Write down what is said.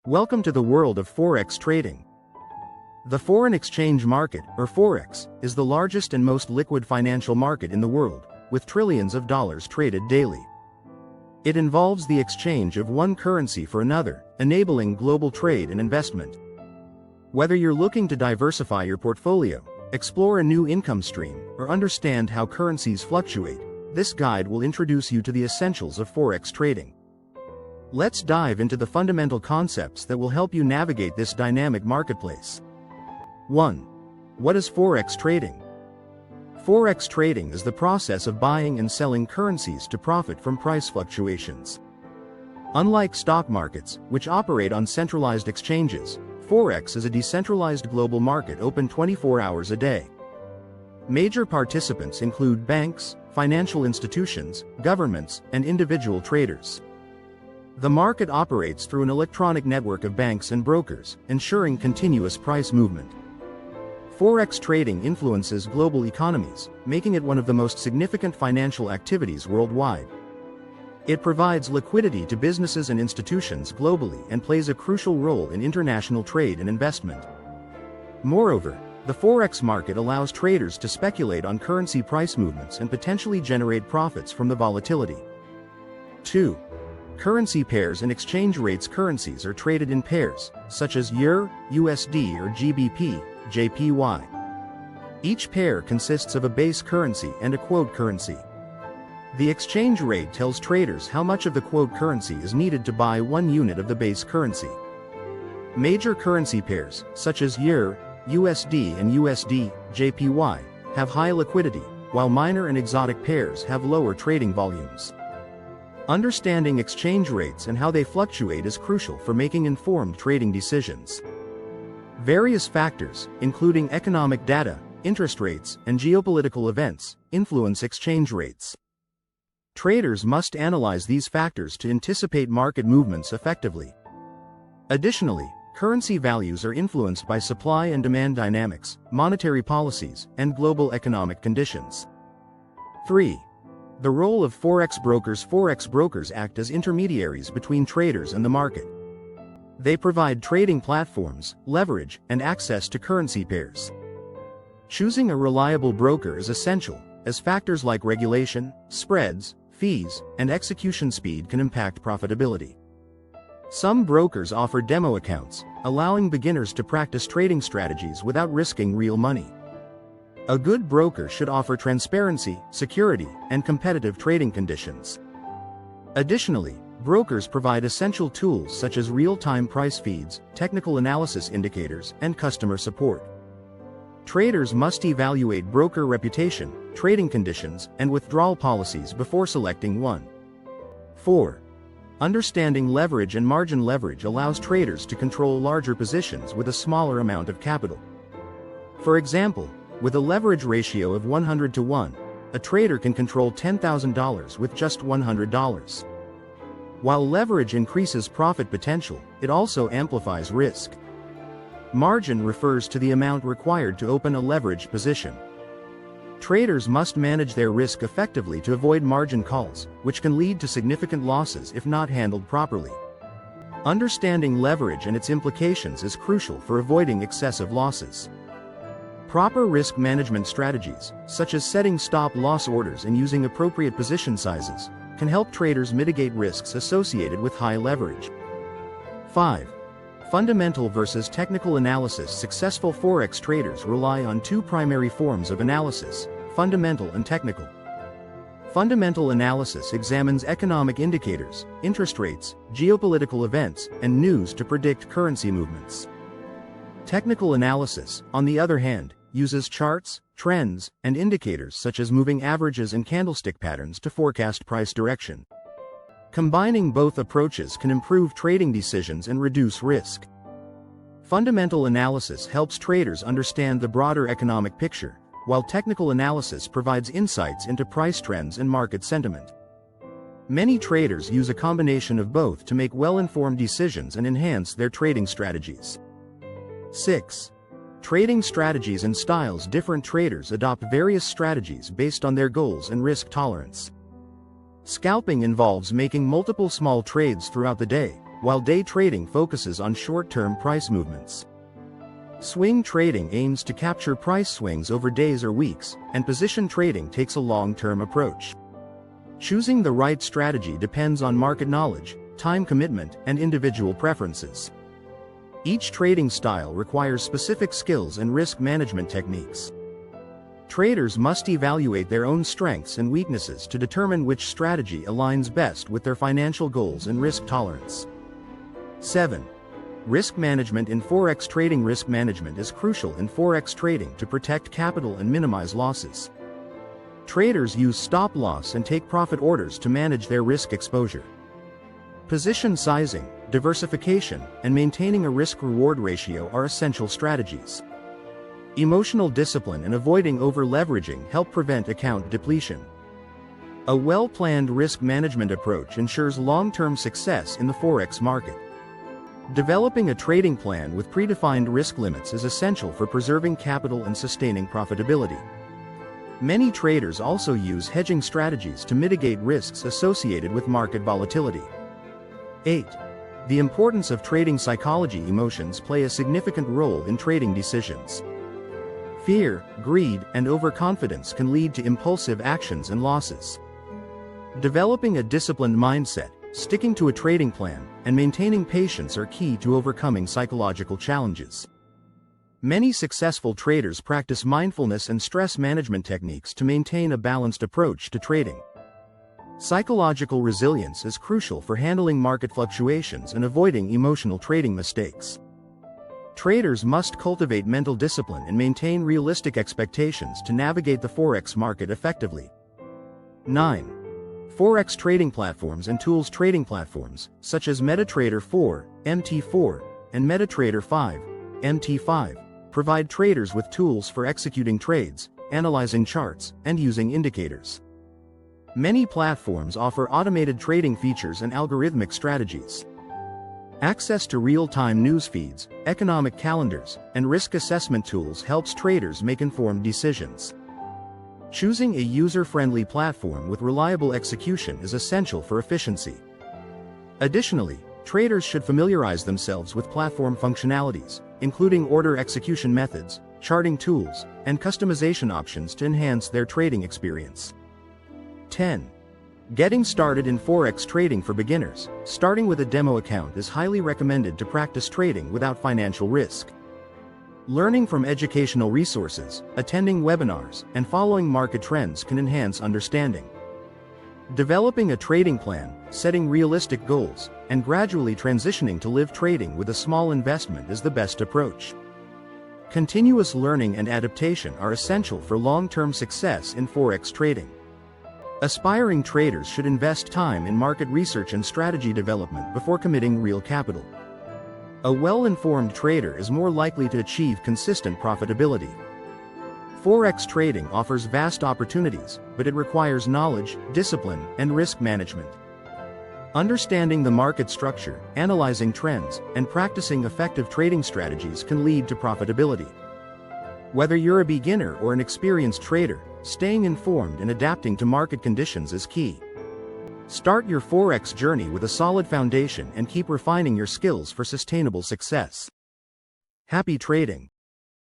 Welcome to the world of Forex trading. The foreign exchange market, or Forex, is the largest and most liquid financial market in the world, with trillions of dollars traded daily. It involves the exchange of one currency for another, enabling global trade and investment. Whether you're looking to diversify your portfolio, explore a new income stream, or understand how currencies fluctuate, this guide will introduce you to the essentials of Forex trading. Let's dive into the fundamental concepts that will help you navigate this dynamic marketplace. 1. What is Forex trading? Forex trading is the process of buying and selling currencies to profit from price fluctuations. Unlike stock markets, which operate on centralized exchanges, Forex is a decentralized global market open 24 hours a day. Major participants include banks, financial institutions, governments, and individual traders. The market operates through an electronic network of banks and brokers, ensuring continuous price movement. Forex trading influences global economies, making it one of the most significant financial activities worldwide. It provides liquidity to businesses and institutions globally and plays a crucial role in international trade and investment. Moreover, the Forex market allows traders to speculate on currency price movements and potentially generate profits from the volatility. 2. Currency pairs and exchange rates. Currencies are traded in pairs, such as EUR, USD or GBP, JPY. Each pair consists of a base currency and a quote currency. The exchange rate tells traders how much of the quote currency is needed to buy 1 unit of the base currency. Major currency pairs, such as EUR, USD and USD, JPY, have high liquidity, while minor and exotic pairs have lower trading volumes. Understanding exchange rates and how they fluctuate is crucial for making informed trading decisions. Various factors, including economic data, interest rates, and geopolitical events, influence exchange rates. Traders must analyze these factors to anticipate market movements effectively. Additionally, currency values are influenced by supply and demand dynamics, monetary policies, and global economic conditions. 3. The role of Forex brokers. Forex brokers act as intermediaries between traders and the market. They provide trading platforms, leverage, and access to currency pairs. Choosing a reliable broker is essential, as factors like regulation, spreads, fees, and execution speed can impact profitability. Some brokers offer demo accounts, allowing beginners to practice trading strategies without risking real money. A good broker should offer transparency, security, and competitive trading conditions. Additionally, brokers provide essential tools such as real-time price feeds, technical analysis indicators, and customer support. Traders must evaluate broker reputation, trading conditions, and withdrawal policies before selecting one. 4. Understanding leverage and margin. Leverage allows traders to control larger positions with a smaller amount of capital. For example, with a leverage ratio of 100 to 1, a trader can control $10,000 with just $100. While leverage increases profit potential, it also amplifies risk. Margin refers to the amount required to open a leveraged position. Traders must manage their risk effectively to avoid margin calls, which can lead to significant losses if not handled properly. Understanding leverage and its implications is crucial for avoiding excessive losses. Proper risk management strategies, such as setting stop-loss orders and using appropriate position sizes, can help traders mitigate risks associated with high leverage. 5. Fundamental versus technical analysis. Successful Forex traders rely on two primary forms of analysis: fundamental and technical. Fundamental analysis examines economic indicators, interest rates, geopolitical events, and news to predict currency movements. Technical analysis, on the other hand, uses charts, trends, and indicators such as moving averages and candlestick patterns to forecast price direction. Combining both approaches can improve trading decisions and reduce risk. Fundamental analysis helps traders understand the broader economic picture, while technical analysis provides insights into price trends and market sentiment. Many traders use a combination of both to make well-informed decisions and enhance their trading strategies. 6. Trading strategies and styles. Different traders adopt various strategies based on their goals and risk tolerance. Scalping involves making multiple small trades throughout the day, while day trading focuses on short-term price movements. Swing trading aims to capture price swings over days or weeks, and position trading takes a long-term approach. Choosing the right strategy depends on market knowledge, time commitment, and individual preferences. Each trading style requires specific skills and risk management techniques. Traders must evaluate their own strengths and weaknesses to determine which strategy aligns best with their financial goals and risk tolerance. 7. Risk management in Forex trading. Risk management is crucial in Forex trading to protect capital and minimize losses. Traders use stop loss and take profit orders to manage their risk exposure. Position sizing, diversification, and maintaining a risk-reward ratio are essential strategies. Emotional discipline and avoiding over-leveraging help prevent account depletion. A well-planned risk management approach ensures long-term success in the Forex market. Developing a trading plan with predefined risk limits is essential for preserving capital and sustaining profitability. Many traders also use hedging strategies to mitigate risks associated with market volatility. 8. The importance of trading psychology. Emotions play a significant role in trading decisions. Fear, greed, and overconfidence can lead to impulsive actions and losses. Developing a disciplined mindset, sticking to a trading plan, and maintaining patience are key to overcoming psychological challenges. Many successful traders practice mindfulness and stress management techniques to maintain a balanced approach to trading. Psychological resilience is crucial for handling market fluctuations and avoiding emotional trading mistakes. Traders must cultivate mental discipline and maintain realistic expectations to navigate the Forex market effectively. 9. Forex trading platforms and tools. Trading platforms, such as MetaTrader 4, MT4, and MetaTrader 5, MT5, provide traders with tools for executing trades, analyzing charts, and using indicators. Many platforms offer automated trading features and algorithmic strategies. Access to real-time news feeds, economic calendars, and risk assessment tools helps traders make informed decisions. Choosing a user-friendly platform with reliable execution is essential for efficiency. Additionally, traders should familiarize themselves with platform functionalities, including order execution methods, charting tools, and customization options to enhance their trading experience. 10. Getting started in Forex trading for beginners. Starting with a demo account is highly recommended to practice trading without financial risk. Learning from educational resources, attending webinars, and following market trends can enhance understanding. Developing a trading plan, setting realistic goals, and gradually transitioning to live trading with a small investment is the best approach. Continuous learning and adaptation are essential for long-term success in Forex trading. Aspiring traders should invest time in market research and strategy development before committing real capital. A well-informed trader is more likely to achieve consistent profitability. Forex trading offers vast opportunities, but it requires knowledge, discipline, and risk management. Understanding the market structure, analyzing trends, and practicing effective trading strategies can lead to profitability. Whether you're a beginner or an experienced trader, staying informed and adapting to market conditions is key. Start your Forex journey with a solid foundation and keep refining your skills for sustainable success. Happy trading!